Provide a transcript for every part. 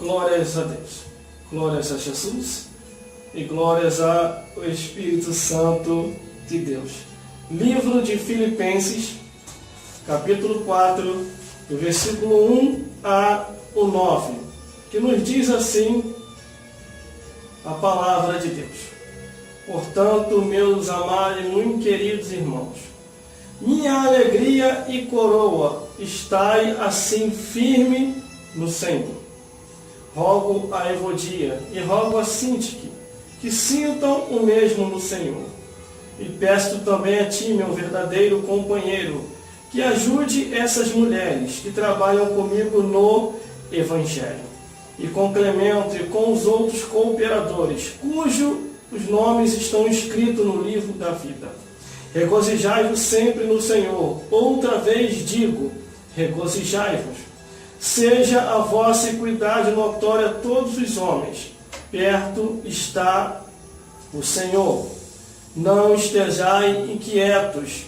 Glórias a Deus, glórias a Jesus e glórias ao Espírito Santo de Deus. Livro de Filipenses, capítulo 4, do versículo 1 ao 9, que nos diz assim a palavra de Deus. Portanto, meus amados e muito queridos irmãos, minha alegria e coroa, estai assim firme no Senhor. Rogo a Evodia e rogo a Sintique que sintam o mesmo no Senhor. E peço também a ti, meu verdadeiro companheiro, que ajude essas mulheres que trabalham comigo no Evangelho, e com Clemento e com os outros cooperadores, cujos nomes estão escritos no livro da vida. Regozijai-vos sempre no Senhor. Outra vez digo, regozijai-vos. Seja a vossa equidade notória a todos os homens. Perto está o Senhor. Não estejai inquietos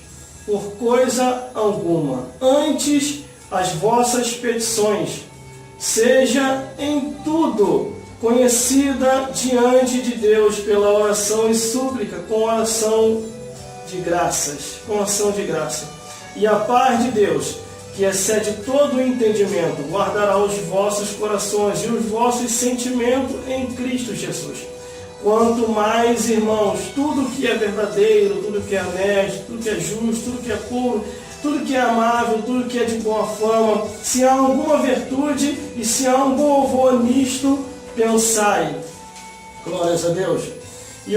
por coisa alguma. Antes, as vossas petições seja em tudo conhecida diante de Deus pela oração e súplica, com oração de graças, com ação de graça. E a paz de Deus, que excede todo o entendimento, guardará os vossos corações e os vossos sentimentos em Cristo Jesus. Quanto mais, irmãos, tudo que é verdadeiro, tudo que é honesto, tudo que é justo, tudo que é puro, tudo que é amável, tudo que é de boa fama, se há alguma virtude e se há um bom louvor nisto, pensai. Glórias a Deus. E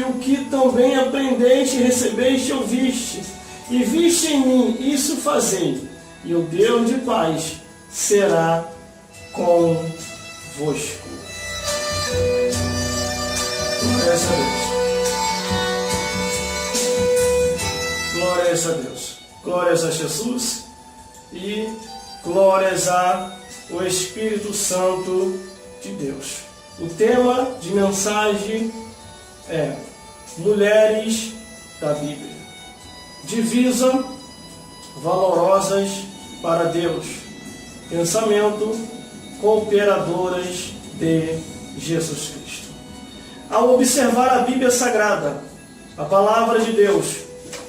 o que também aprendeste, recebeste, ouviste, e viste em mim, isso fazei, e o Deus de paz será convosco. Glórias a Deus. Glórias a Deus. Glórias a Jesus e glórias ao Espírito Santo de Deus. O tema de mensagem é Mulheres da Bíblia. Divisa valorosas para Deus. Pensamento cooperadoras de Jesus Cristo. Ao observar a Bíblia Sagrada, a Palavra de Deus,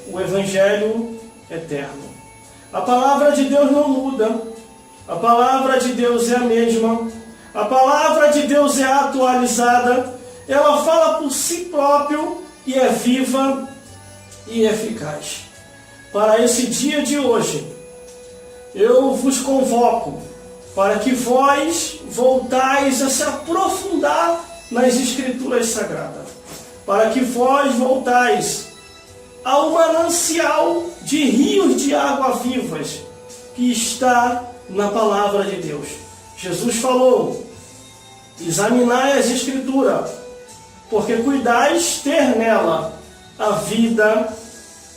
o Evangelho eterno. A Palavra de Deus não muda. A Palavra de Deus é a mesma. A Palavra de Deus é atualizada. Ela fala por si próprio e é viva e eficaz. Para esse dia de hoje, eu vos convoco para que vós voltais a se aprofundar nas Escrituras Sagradas, para que vós voltais ao manancial de rios de água vivas que está na Palavra de Deus. Jesus falou: examinai as Escrituras, porque cuidais ter nela a vida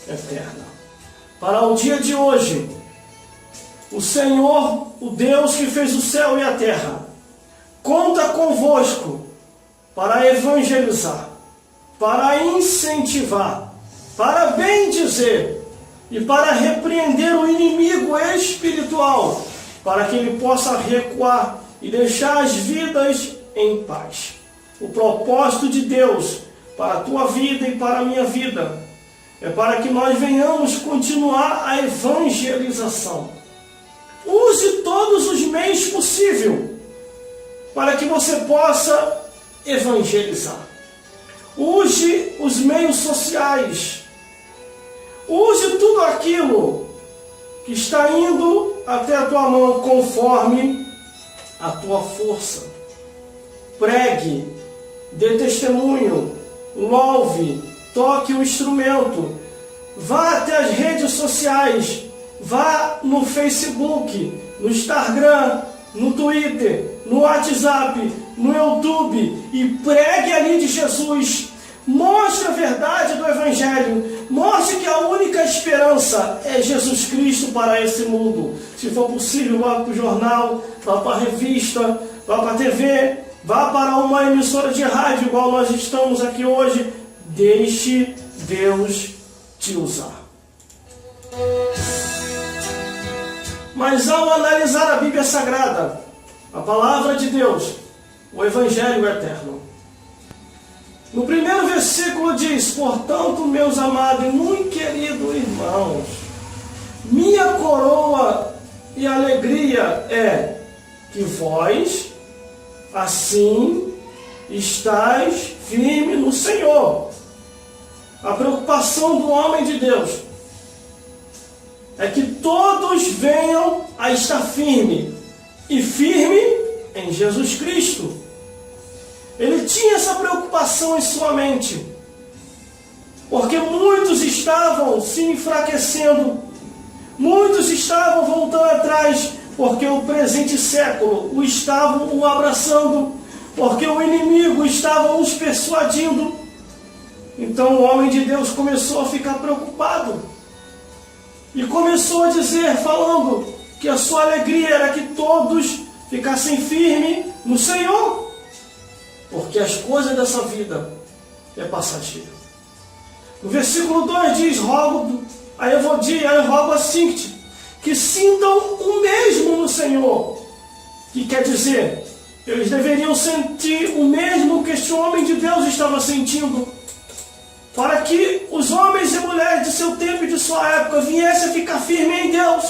eterna. Para o dia de hoje, o Senhor, o Deus que fez o céu e a terra, conta convosco para evangelizar, para incentivar, para bendizer e para repreender o inimigo espiritual, para que ele possa recuar e deixar as vidas em paz. O propósito de Deus para a tua vida e para a minha vida é para que nós venhamos continuar a evangelização. Use todos os meios possíveis para que você possa evangelizar. Use os meios sociais. Use tudo aquilo que está indo até a tua mão conforme a tua força. Pregue, dê testemunho, louve, toque o instrumento, vá até as redes sociais, vá no Facebook, no Instagram, no Twitter, no WhatsApp, no YouTube e pregue ali de Jesus. Mostre a verdade do Evangelho. Mostre que a única esperança é Jesus Cristo para esse mundo. Se for possível, vá para o jornal, vá para a revista, vá para a TV, vá para uma emissora de rádio, igual nós estamos aqui hoje. Deixe Deus te usar. Mas ao analisar a Bíblia Sagrada, a Palavra de Deus, o Evangelho Eterno, no primeiro versículo diz: portanto, meus amados e muito queridos irmãos, minha coroa e alegria é que vós, assim, estáis firmes no Senhor. A preocupação do homem de Deus é que todos venham a estar firme, e firme em Jesus Cristo. Ele tinha essa preocupação em sua mente, porque muitos estavam se enfraquecendo, muitos estavam voltando atrás, porque o presente século o estavam o abraçando, porque o inimigo estava os persuadindo. Então o homem de Deus começou a ficar preocupado e começou a dizer, falando que a sua alegria era que todos ficassem firmes no Senhor, porque as coisas dessa vida é passageira. No versículo 2 diz: aí eu rogo assim que sintam o mesmo no Senhor. Que quer dizer, eles deveriam sentir o mesmo que este homem de Deus estava sentindo, para que os homens e mulheres de seu tempo e de sua época viessem a ficar firmes em Deus,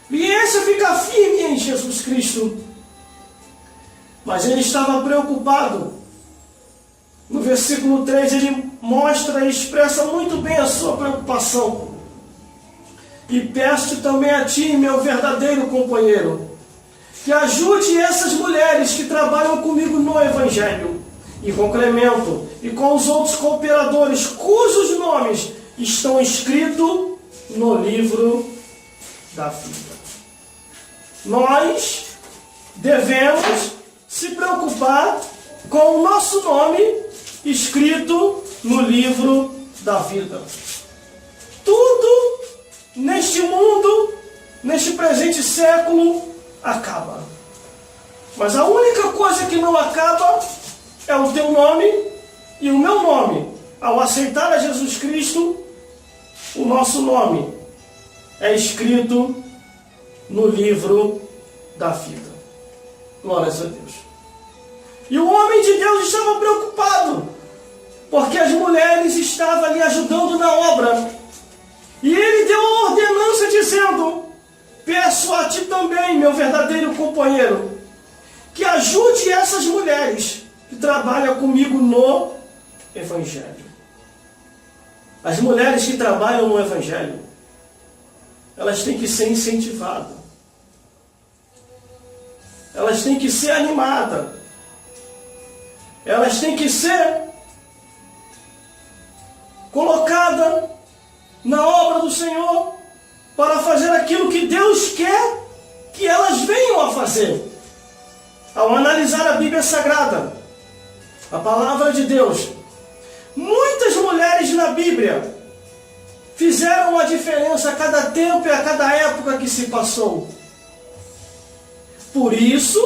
viessem a ficar firmes em Jesus Cristo. Mas ele estava preocupado. No versículo 3 ele mostra e expressa muito bem a sua preocupação. E peço também a ti, meu verdadeiro companheiro, que ajude essas mulheres que trabalham comigo no Evangelho, e com Clemento, e com os outros cooperadores, cujos nomes estão escritos no livro da vida. Nós devemos se preocupar com o nosso nome escrito no livro da vida. Tudo neste mundo, neste presente século, acaba. Mas a única coisa que não acaba é o teu nome e o meu nome. Ao aceitar a Jesus Cristo, o nosso nome é escrito no livro da vida. Glórias a Deus. E o homem de Deus estava preocupado, porque as mulheres estavam ali ajudando na obra. E ele deu a ordenança dizendo: peço a ti também, meu verdadeiro companheiro, que ajude essas mulheres que trabalham comigo no Evangelho. As mulheres que trabalham no Evangelho, elas têm que ser incentivadas. Elas têm que ser animadas. Elas têm que ser colocadas na obra do Senhor para fazer aquilo que Deus quer que elas venham a fazer. Ao analisar a Bíblia Sagrada, a Palavra de Deus, muitas mulheres na Bíblia fizeram uma diferença a cada tempo e a cada época que se passou. Por isso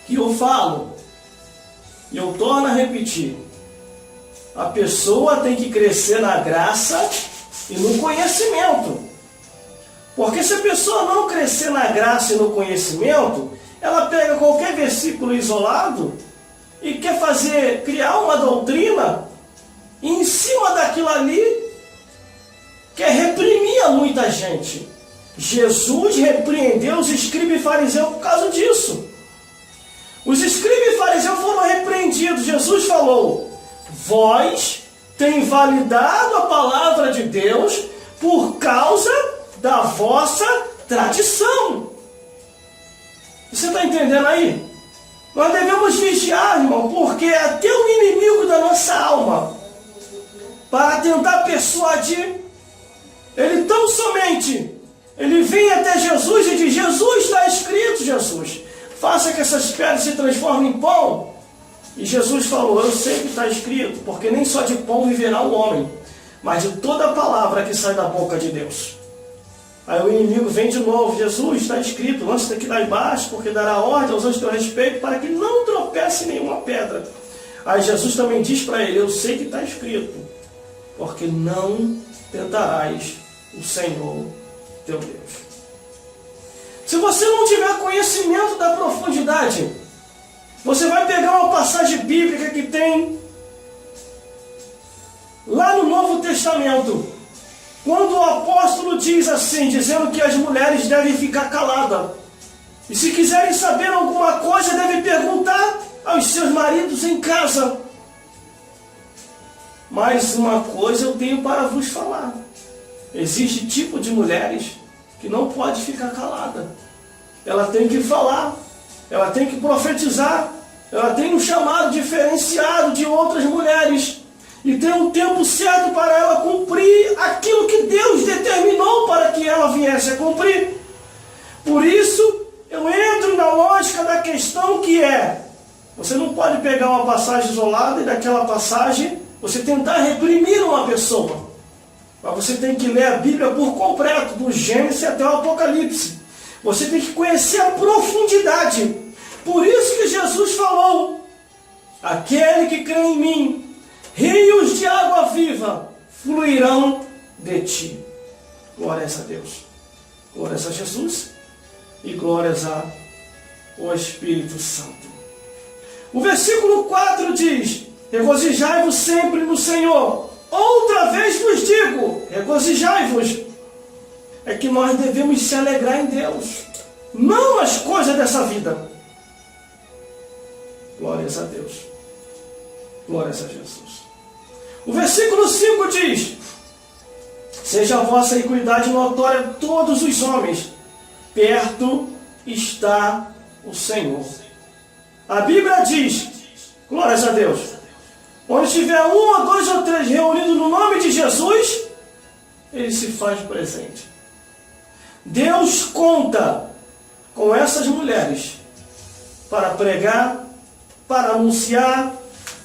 que eu falo, e eu torno a repetir, a pessoa tem que crescer na graça e no conhecimento. Porque se a pessoa não crescer na graça e no conhecimento, ela pega qualquer versículo isolado e quer criar uma doutrina, e em cima daquilo ali quer reprimir a muita gente. Jesus repreendeu os escribas e fariseus por causa disso. Os escribas e fariseus foram repreendidos. Jesus falou: vós tem validado a palavra de Deus por causa da vossa tradição. Você está entendendo aí? Nós devemos vigiar, irmão, porque até o inimigo da nossa alma, para tentar persuadir, ele tão somente, ele vem até Jesus e diz: Jesus, está escrito, Jesus, faça que essas pedras se transformem em pão. E Jesus falou: eu sei que está escrito, porque nem só de pão viverá o homem, mas de toda a palavra que sai da boca de Deus. Aí o inimigo vem de novo: Jesus, está escrito, lança daqui lá embaixo, porque dará ordem aos anjos a teu respeito, para que não tropece nenhuma pedra. Aí Jesus também diz para ele: eu sei que está escrito, porque não tentarás o Senhor teu Deus. Se você não tiver conhecimento da profundidade, você vai pegar uma passagem bíblica que tem lá no Novo Testamento, quando o apóstolo diz assim, dizendo que as mulheres devem ficar caladas. E se quiserem saber alguma coisa, devem perguntar aos seus maridos em casa. Mas uma coisa eu tenho para vos falar. Existe tipo de mulheres que não pode ficar calada. Ela tem que falar, ela tem que profetizar, ela tem um chamado diferenciado de outras mulheres. E tem um tempo certo para ela cumprir aquilo que Deus determinou para que ela viesse a cumprir. Por isso, eu entro na lógica da questão que é, você não pode pegar uma passagem isolada e daquela passagem você tentar reprimir uma pessoa. Mas você tem que ler a Bíblia por completo, do Gênesis até o Apocalipse. Você tem que conhecer a profundidade. Por isso que Jesus falou, aquele que crê em mim, rios de água viva fluirão de ti. Glórias a Deus. Glórias a Jesus e glórias ao Espírito Santo. O versículo 4 diz, regozijai-vos sempre no Senhor. Outra vez vos digo, regozijai-vos. É que nós devemos se alegrar em Deus, não as coisas dessa vida. Glórias a Deus. Glórias a Jesus. O versículo 5 diz, seja a vossa iniquidade notória a todos os homens, perto está o Senhor. A Bíblia diz, glórias a Deus, onde tiver um ou dois ou três reunidos no nome de Jesus, Ele se faz presente. Deus conta com essas mulheres para pregar, para anunciar,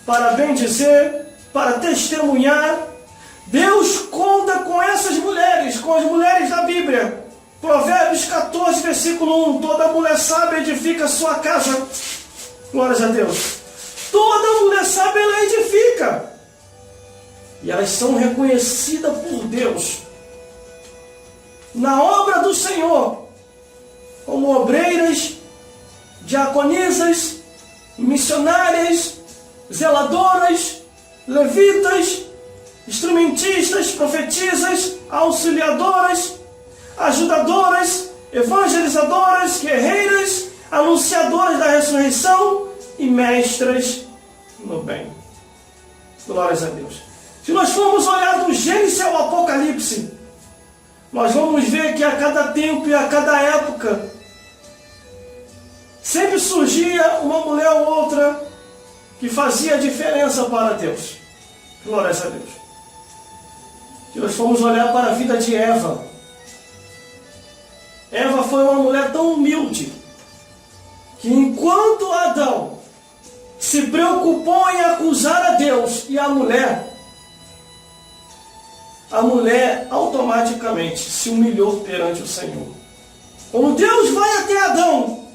para bendizer, para testemunhar. Deus conta com essas mulheres, com as mulheres da Bíblia. Provérbios 14, versículo 1. Toda mulher sábia edifica sua casa. Glórias a Deus. Toda mulher sábia, ela edifica. E elas são reconhecidas por Deus na obra do Senhor, como obreiras, diaconisas, missionárias, zeladoras, levitas, instrumentistas, profetisas, auxiliadoras, ajudadoras, evangelizadoras, guerreiras, anunciadoras da ressurreição e mestras no bem. Glórias a Deus. Se nós formos olhar do Gênesis ao Apocalipse, nós vamos ver que a cada tempo e a cada época sempre surgia uma mulher ou outra que fazia diferença para Deus. Glórias a Deus. Se nós formos olhar para a vida de Eva, Eva foi uma mulher tão humilde que enquanto Adão se preocupou em acusar a Deus e a mulher automaticamente se humilhou perante o Senhor. Quando Deus vai até Adão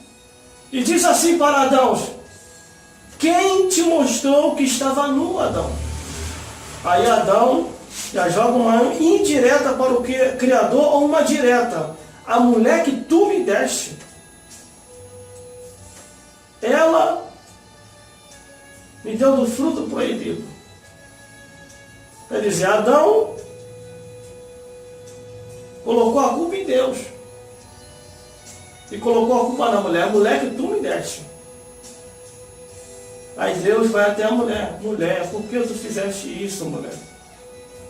e diz assim para Adão, quem te mostrou que estava nu, Adão? Aí Adão já joga uma indireta para o Criador ou uma direta. A mulher que tu me deste, ela me deu do fruto proibido. Quer dizer, Adão colocou a culpa em Deus. E colocou a culpa na mulher. A mulher que tu me deste. Aí Deus vai até a mulher. Mulher, por que tu fizeste isso, mulher?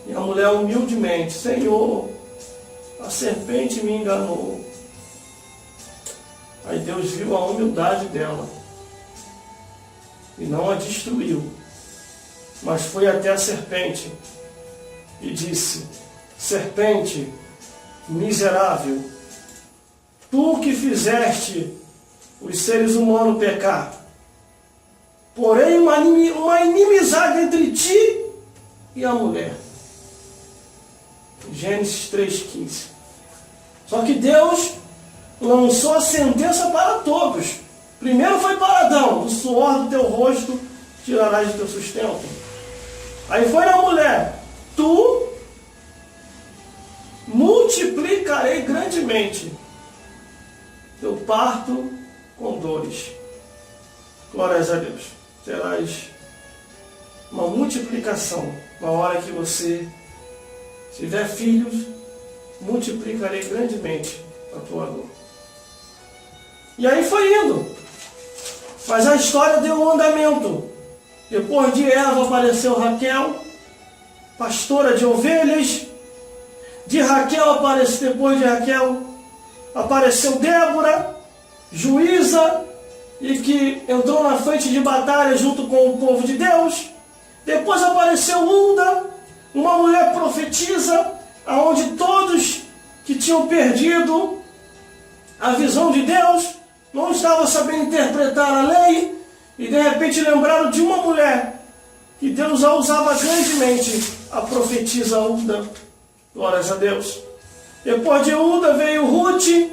E a mulher humildemente, Senhor, a serpente me enganou. Aí Deus viu a humildade dela. E não a destruiu. Mas foi até a serpente. E disse, serpente, miserável, tu que fizeste os seres humanos pecar, porém uma inimizade entre ti e a mulher. Gênesis 3,15. Só que Deus lançou a sentença para todos. Primeiro foi para Adão, do suor do teu rosto tirarás o teu sustento. Aí foi na mulher, tu multiplicarei grandemente teu parto com dores. Glórias a Deus. Terás uma multiplicação na hora que você tiver filhos, multiplicarei grandemente a tua dor. E aí foi indo. Mas a história deu um andamento. Depois de Eva apareceu Raquel, pastora de ovelhas. Depois de Raquel, apareceu Débora, juíza, e que entrou na frente de batalha junto com o povo de Deus. Depois apareceu Hulda, uma mulher profetisa, onde todos que tinham perdido a visão de Deus, não estavam sabendo interpretar a lei, e de repente lembraram de uma mulher, que Deus a usava grandemente, a profetisa Hulda. Glórias a Deus. Depois de Hulda veio Ruth,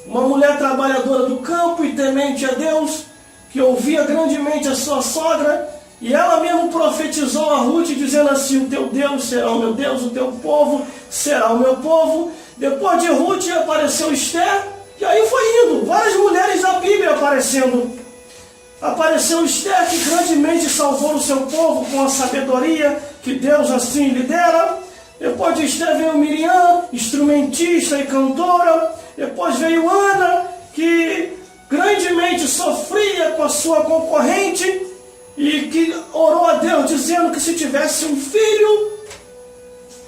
uma mulher trabalhadora do campo e temente a Deus, que ouvia grandemente a sua sogra, e ela mesmo profetizou a Ruth, dizendo assim: o teu Deus será o meu Deus, o teu povo será o meu povo. Depois de Ruth apareceu Esther, e aí foi indo, várias mulheres da Bíblia aparecendo. Apareceu Esther, que grandemente salvou o seu povo com a sabedoria que Deus assim lhe dera. Depois de Esther veio Miriam, instrumentista e cantora. Depois veio Ana, que grandemente sofria com a sua concorrente e que orou a Deus dizendo que se tivesse um filho,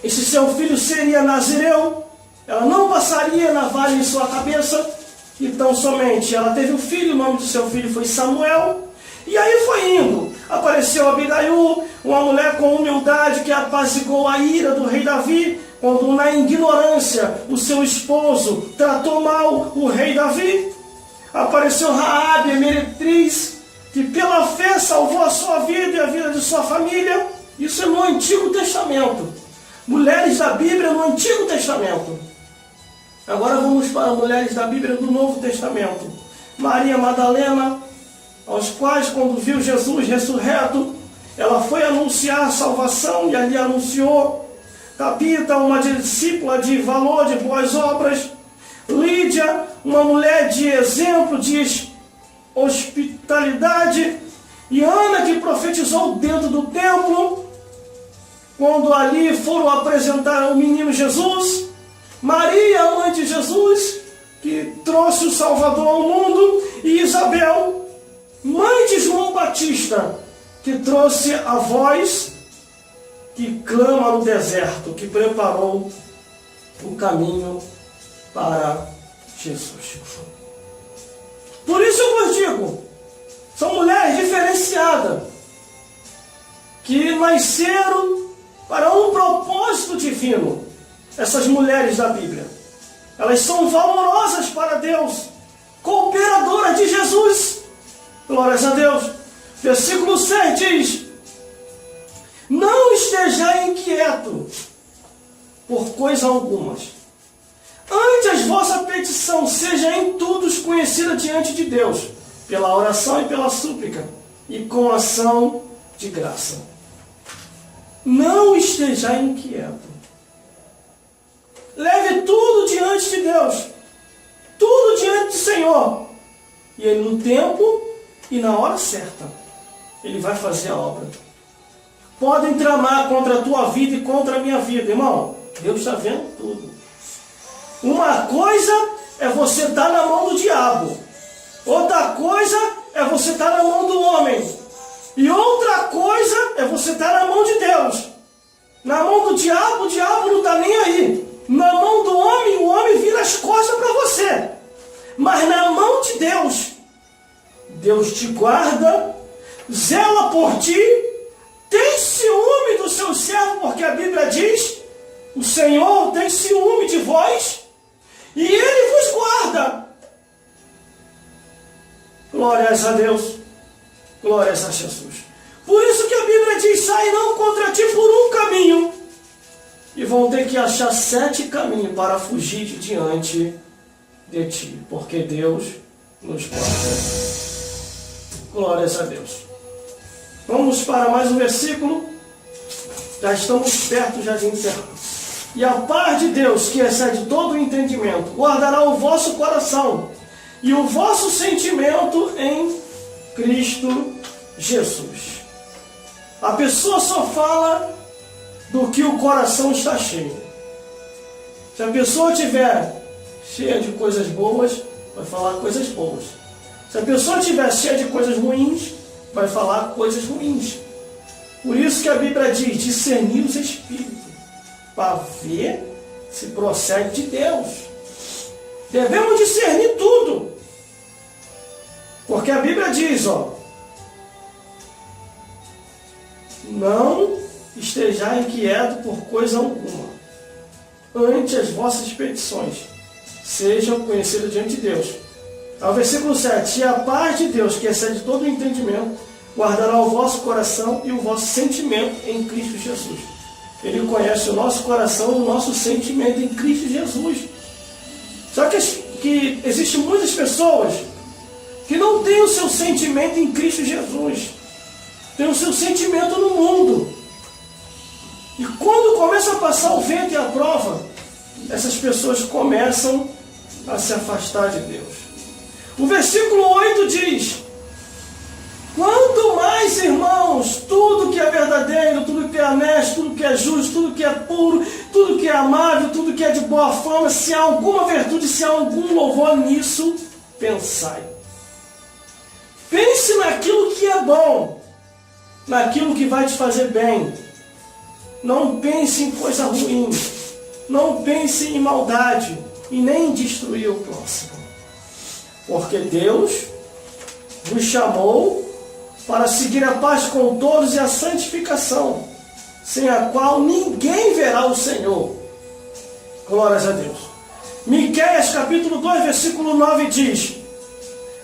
esse seu filho seria nazireu, ela não passaria navalha em sua cabeça. Então somente ela teve um filho, o nome do seu filho foi Samuel. E aí foi indo. Apareceu Abigail, uma mulher com humildade que apaziguou a ira do rei Davi, quando na ignorância o seu esposo tratou mal o rei Davi. Apareceu Raabe, a meretriz, que pela fé salvou a sua vida e a vida de sua família. Isso é no Antigo Testamento. Mulheres da Bíblia no Antigo Testamento. Agora vamos para mulheres da Bíblia do Novo Testamento. Maria Madalena, aos quais, quando viu Jesus ressurreto, ela foi anunciar a salvação e ali anunciou. Tabita, uma discípula de valor, de boas obras. Lídia, uma mulher de exemplo, de hospitalidade. E Ana, que profetizou dentro do templo, quando ali foram apresentar o menino Jesus. Maria, mãe de Jesus, que trouxe o Salvador ao mundo. E Isabel, mãe de João Batista, que trouxe a voz que clama no deserto, que preparou o caminho para Jesus. Por isso eu vos digo, são mulheres diferenciadas, que nasceram para um propósito divino. Essas mulheres da Bíblia, elas são valorosas para Deus, cooperadoras de Jesus. Glórias a Deus. Versículo 6 diz: não estejais inquieto por coisa alguma. Antes a vossa petição seja em tudo conhecida diante de Deus, pela oração e pela súplica, e com ação de graça. Não estejais inquieto. Leve tudo diante de Deus, tudo diante do Senhor, e Ele no tempo e na hora certa, Ele vai fazer a obra. Podem tramar contra a tua vida e contra a minha vida, irmão, Deus está vendo tudo. Uma coisa é você estar na mão do diabo, outra coisa é você estar na mão do homem, e outra coisa é você estar na mão de Deus. Na mão do diabo, o diabo não está nem aí. Na mão do homem, o homem vira as costas para você. Mas na mão de Deus, Deus te guarda, zela por ti, tem ciúme do seu servo, porque a Bíblia diz: o Senhor tem ciúme de vós, e Ele vos guarda. Glórias a Deus, glórias a Jesus. Por isso que a Bíblia diz: sairão contra ti por um caminho, e vão ter que achar 7 caminhos para fugir de diante de ti, porque Deus nos guarda. Glórias a Deus. Vamos para mais um versículo. Já estamos perto já de encerrar. E a paz de Deus, que excede todo o entendimento, guardará o vosso coração e o vosso sentimento em Cristo Jesus. A pessoa só fala do que o coração está cheio. Se a pessoa estiver cheia de coisas boas, vai falar coisas boas. Se a pessoa estiver cheia de coisas ruins, vai falar coisas ruins. Por isso que a Bíblia diz, discernir os espíritos, para ver se procede de Deus. Devemos discernir tudo. Porque a Bíblia diz, não estejais inquieto por coisa alguma. Ante as vossas petições sejam conhecidas diante de Deus. Ao versículo 7, e a paz de Deus, que excede todo o entendimento, guardará o vosso coração e o vosso sentimento em Cristo Jesus. Ele conhece o nosso coração e o nosso sentimento em Cristo Jesus. Só que existem muitas pessoas que não têm o seu sentimento em Cristo Jesus. Tem o seu sentimento no mundo. E quando começa a passar o vento e a prova, essas pessoas começam a se afastar de Deus. O versículo 8 diz, quanto mais, irmãos, tudo que é verdadeiro, tudo que é honesto, tudo que é justo, tudo que é puro, tudo que é amável, tudo que é de boa fama, se há alguma virtude, se há algum louvor nisso, pensai. Pense naquilo que é bom, naquilo que vai te fazer bem. Não pense em coisa ruim, não pense em maldade e nem em destruir o próximo. Porque Deus vos chamou para seguir a paz com todos e a santificação, sem a qual ninguém verá o Senhor. Glórias a Deus. Miqueias capítulo 2, versículo 9 diz,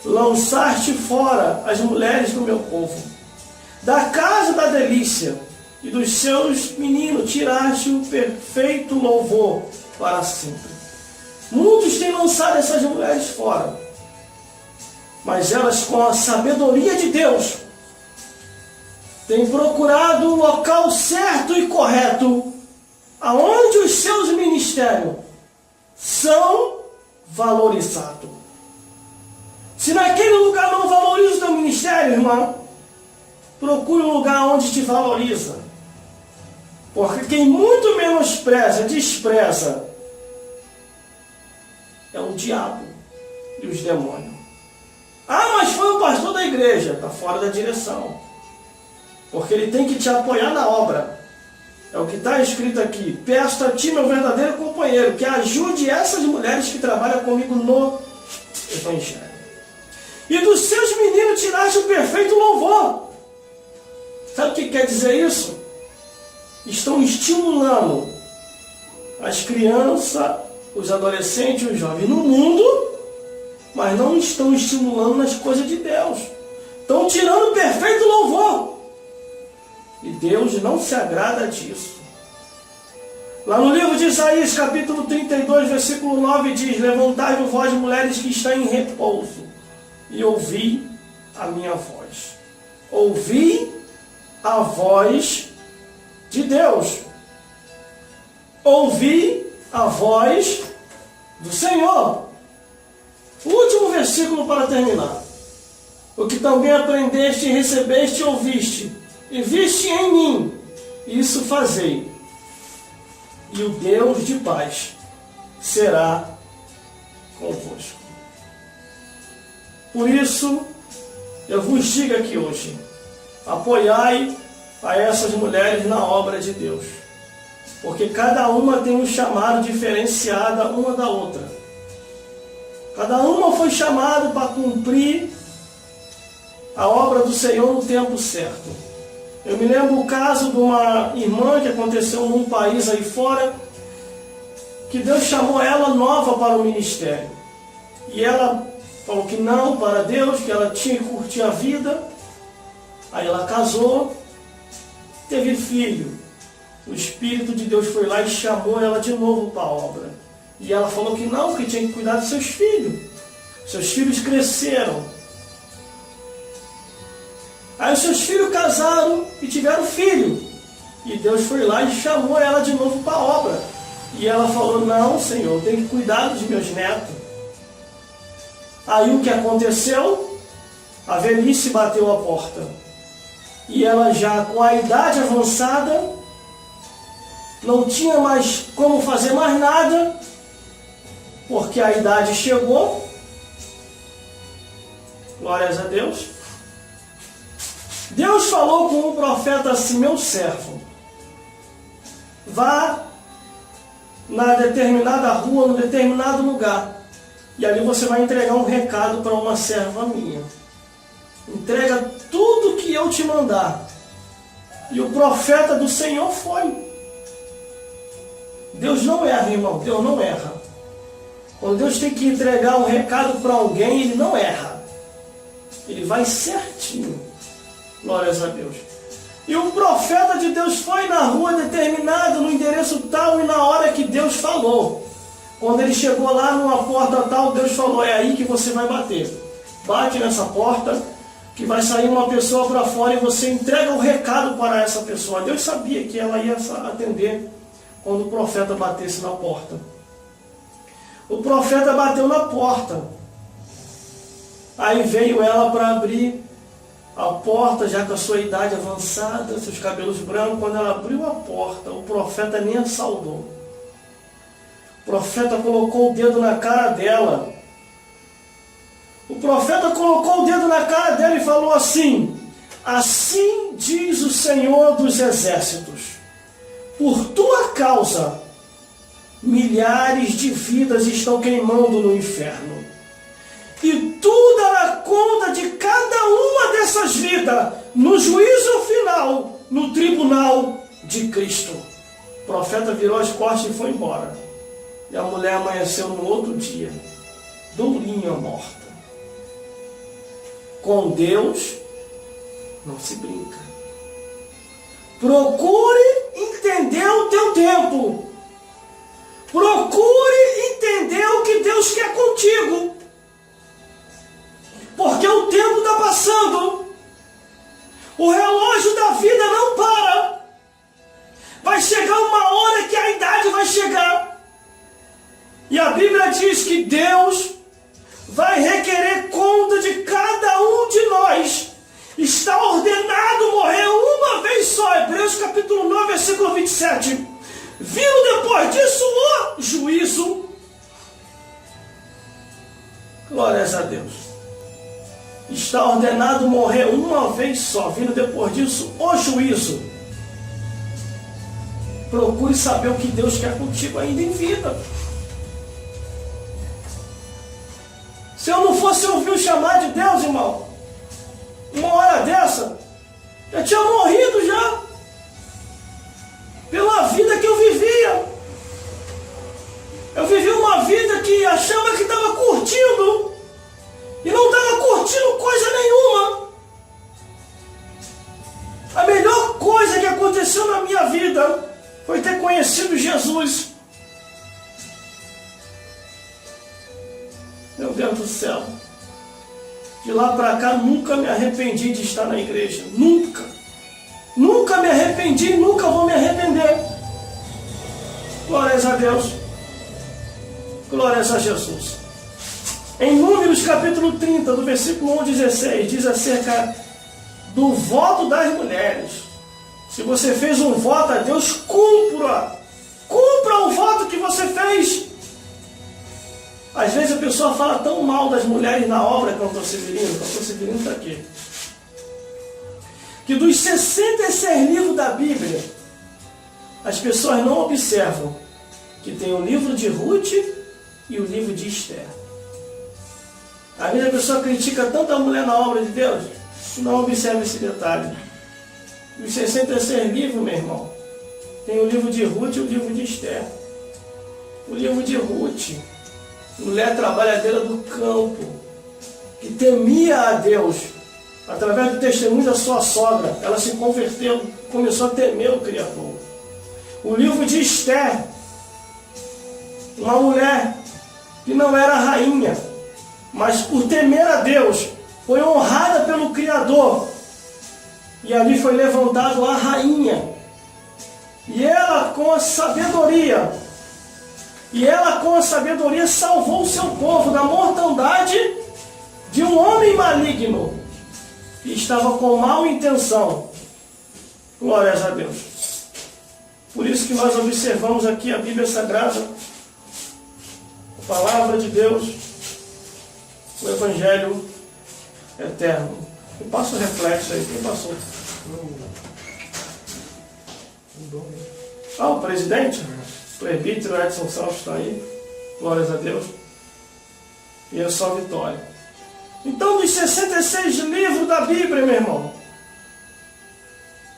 lançaste fora as mulheres do meu povo, da casa da delícia, e dos seus meninos tiraste o perfeito louvor para sempre. Muitos têm lançado essas mulheres fora, mas elas, com a sabedoria de Deus, têm procurado o local certo e correto, aonde os seus ministérios são valorizados. Se naquele lugar não valoriza o teu ministério, irmão, procure um lugar onde te valoriza. Porque quem muito menospreza, despreza, é o diabo e os demônios. Ah, mas foi o pastor da igreja. Está fora da direção. Porque ele tem que te apoiar na obra. É o que está escrito aqui. Peço a ti, meu verdadeiro companheiro, que ajude essas mulheres que trabalham comigo no Evangelho. E dos seus meninos tiraste o perfeito louvor. Sabe o que quer dizer isso? Estão estimulando as crianças, os adolescentes e os jovens no mundo, mas não estão estimulando nas coisas de Deus. Estão tirando o perfeito louvor. E Deus não se agrada disso. Lá no livro de Isaías, capítulo 32, versículo 9, diz, levantai-vos vós, mulheres que estão em repouso, e ouvi a minha voz. Ouvi a voz de Deus. Ouvi a voz do Senhor. O último versículo para terminar. O que também aprendeste, recebeste e ouviste, e viste em mim, isso fazei. E o Deus de paz será convosco. Por isso, eu vos digo aqui hoje, apoiai a essas mulheres na obra de Deus. Porque cada uma tem um chamado diferenciado uma da outra. Cada uma foi chamada para cumprir a obra do Senhor no tempo certo. Eu me lembro o caso de uma irmã que aconteceu num país aí fora, que Deus chamou ela nova para o ministério. E ela falou que não para Deus, que ela tinha que curtir a vida. Aí ela casou, teve filho. O Espírito de Deus foi lá e chamou ela de novo para a obra. E ela falou que não, que tinha que cuidar dos seus filhos. Seus filhos cresceram. Aí os seus filhos casaram e tiveram filho. E Deus foi lá e chamou ela de novo para a obra. E ela falou, não, Senhor, eu tenho que cuidar dos meus netos. Aí o que aconteceu? A velhice bateu a porta. E ela já com a idade avançada, não tinha mais como fazer mais nada, porque a idade chegou. Glórias a Deus. Deus falou com o profeta assim: meu servo, vá na determinada rua, no determinado lugar, e ali você vai entregar um recado para uma serva minha. Entrega tudo que eu te mandar. E o profeta do Senhor foi. Deus não erra, irmão. Deus não erra. Quando Deus tem que entregar um recado para alguém, Ele não erra. Ele vai certinho. Glórias a Deus. E o profeta de Deus foi na rua determinada, no endereço tal e na hora que Deus falou. Quando ele chegou lá numa porta tal, Deus falou: é aí que você vai bater. Bate nessa porta, que vai sair uma pessoa para fora e você entrega o recado para essa pessoa. Deus sabia que ela ia atender quando o profeta batesse na porta. O profeta bateu na porta. Aí veio ela para abrir a porta, já com a sua idade avançada, seus cabelos brancos. Quando ela abriu a porta, o profeta nem a saudou. O profeta colocou o dedo na cara dela. O profeta colocou o dedo na cara dela e falou assim: assim diz o Senhor dos Exércitos, por tua causa, milhares de vidas estão queimando no inferno. E tu dará conta de cada uma dessas vidas no juízo final, no tribunal de Cristo. O profeta virou as costas e foi embora. E a mulher amanheceu no outro dia, dourinha morta. Com Deus não se brinca. Procure entender o teu tempo. Procure entender o que Deus quer contigo. Porque o tempo está passando. O relógio da vida não para. Vai chegar uma hora que a idade vai chegar. E a Bíblia diz que Deus vai requerer conta de cada um de nós. Está ordenado morrer uma vez só. Hebreus capítulo 9, versículo 27. Vindo depois disso o juízo. Glórias a Deus. Está ordenado morrer uma vez só. Vindo depois disso o juízo. Procure saber o que Deus quer contigo ainda em vida. Se eu não fosse ouvir o chamado de Deus, irmão, uma hora dessa, eu tinha morrido já. Pela vida que eu vivia. Eu vivi uma vida que achava que estava curtindo. E não estava curtindo coisa nenhuma. A melhor coisa que aconteceu na minha vida foi ter conhecido Jesus. Meu Deus do céu. De lá para cá nunca me arrependi de estar na igreja. Nunca. Nunca me arrependi e nunca vou me arrepender. Glórias a Deus. Glórias a Jesus. Em Números capítulo 30, do versículo 1 ao 16, diz acerca do voto das mulheres. Se você fez um voto a Deus, cumpra. Cumpra o voto que você fez. Às vezes a pessoa fala tão mal das mulheres na obra Cantor Severino. Cantor Severino está aqui. Que dos 66 livros da Bíblia, as pessoas não observam que tem o livro de Ruth e o livro de Esther. Às vezes a pessoa critica tanto a mulher na obra de Deus, não observa esse detalhe. Dos 66 livros, meu irmão, tem o livro de Ruth e o livro de Esther. O livro de Ruth, mulher trabalhadeira do campo, que temia a Deus. Através do testemunho da sua sogra, ela se converteu, começou a temer o Criador. O livro de Esther, uma mulher que não era rainha, mas por temer a Deus, foi honrada pelo Criador. E ali foi levantado a rainha. E ela com a sabedoria salvou o seu povo da mortandade de um homem maligno que estava com mal intenção. Glórias a Deus. Por isso que nós observamos aqui a Bíblia Sagrada, a Palavra de Deus, o Evangelho eterno. E passa o reflexo aí, quem passou? O presidente, o presbítero Edson Santos está aí, glórias a Deus, e é só vitória. Então, dos 66 livros da Bíblia, meu irmão,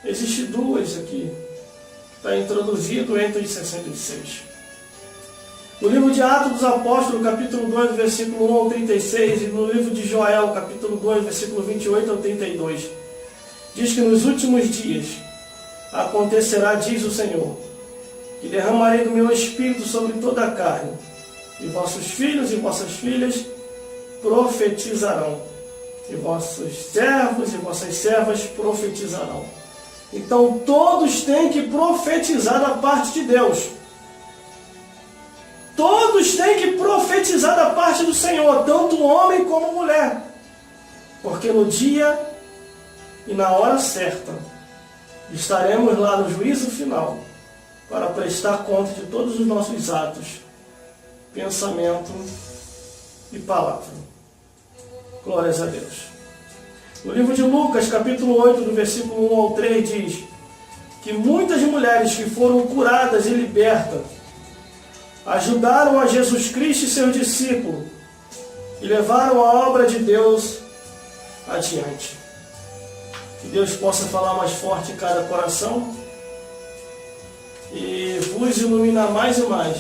existem duas aqui, está introduzido entre os 66. No livro de Atos dos Apóstolos, capítulo 2, versículo 1 ao 36, e no livro de Joel, capítulo 2, versículo 28 ao 32, diz que nos últimos dias acontecerá, diz o Senhor, que derramarei do meu Espírito sobre toda a carne, e vossos filhos e vossas filhas profetizarão, e vossos servos e vossas servas profetizarão. Então todos têm que profetizar da parte de Deus. Todos têm que profetizar da parte do Senhor, tanto homem como mulher. Porque no dia e na hora certa, estaremos lá no juízo final, para prestar conta de todos os nossos atos, pensamento e palavra. Glórias a Deus. No livro de Lucas, capítulo 8, do versículo 1 ao 3, diz que muitas mulheres que foram curadas e libertas ajudaram a Jesus Cristo e seus discípulos e levaram a obra de Deus adiante. Que Deus possa falar mais forte em cada coração e vos iluminar mais e mais,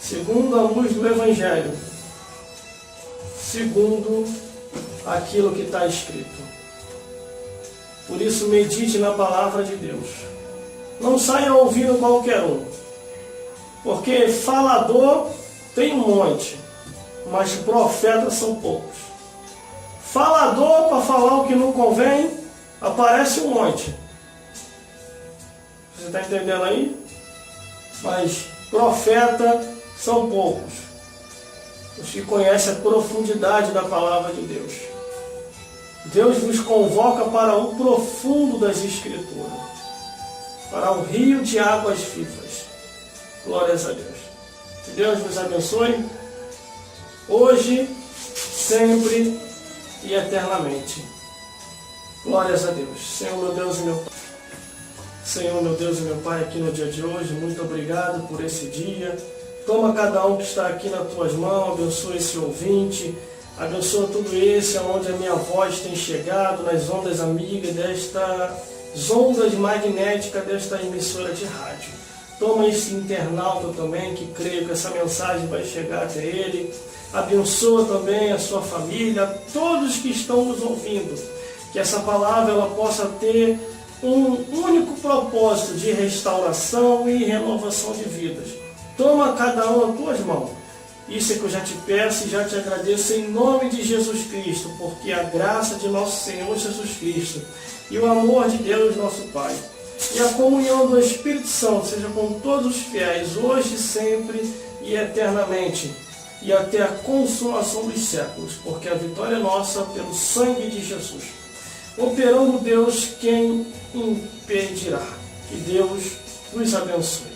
segundo a luz do Evangelho, segundo aquilo que está escrito. Por isso, medite na palavra de Deus. Não saia ouvindo qualquer um, porque falador tem um monte, mas profetas são poucos. Falador para falar o que não convém, aparece um monte. Você está entendendo aí? Mas profeta são poucos, os que conhecem a profundidade da palavra de Deus. Deus vos convoca para o profundo das Escrituras, para o rio de águas vivas. Glórias a Deus. Que Deus vos abençoe, hoje, sempre e eternamente. Glórias a Deus. Senhor, meu Deus e meu Pai. Senhor, meu Deus e meu Pai, aqui no dia de hoje, muito obrigado por esse dia. Toma cada um que está aqui nas tuas mãos, abençoa esse ouvinte, abençoa tudo esse onde a minha voz tem chegado, nas ondas amigas destas ondas magnéticas desta emissora de rádio. Toma esse internauta também, que creio que essa mensagem vai chegar até ele. Abençoa também a sua família, todos que estão nos ouvindo. Que essa palavra ela possa ter um único propósito de restauração e renovação de vidas. Toma cada um nas tuas mãos. Isso é que eu já te peço e já te agradeço em nome de Jesus Cristo, porque a graça de nosso Senhor Jesus Cristo e o amor de Deus nosso Pai e a comunhão do Espírito Santo seja com todos os fiéis, hoje, sempre e eternamente, e até a consumação dos séculos, porque a vitória é nossa pelo sangue de Jesus. Operando Deus, quem impedirá? Que Deus nos abençoe.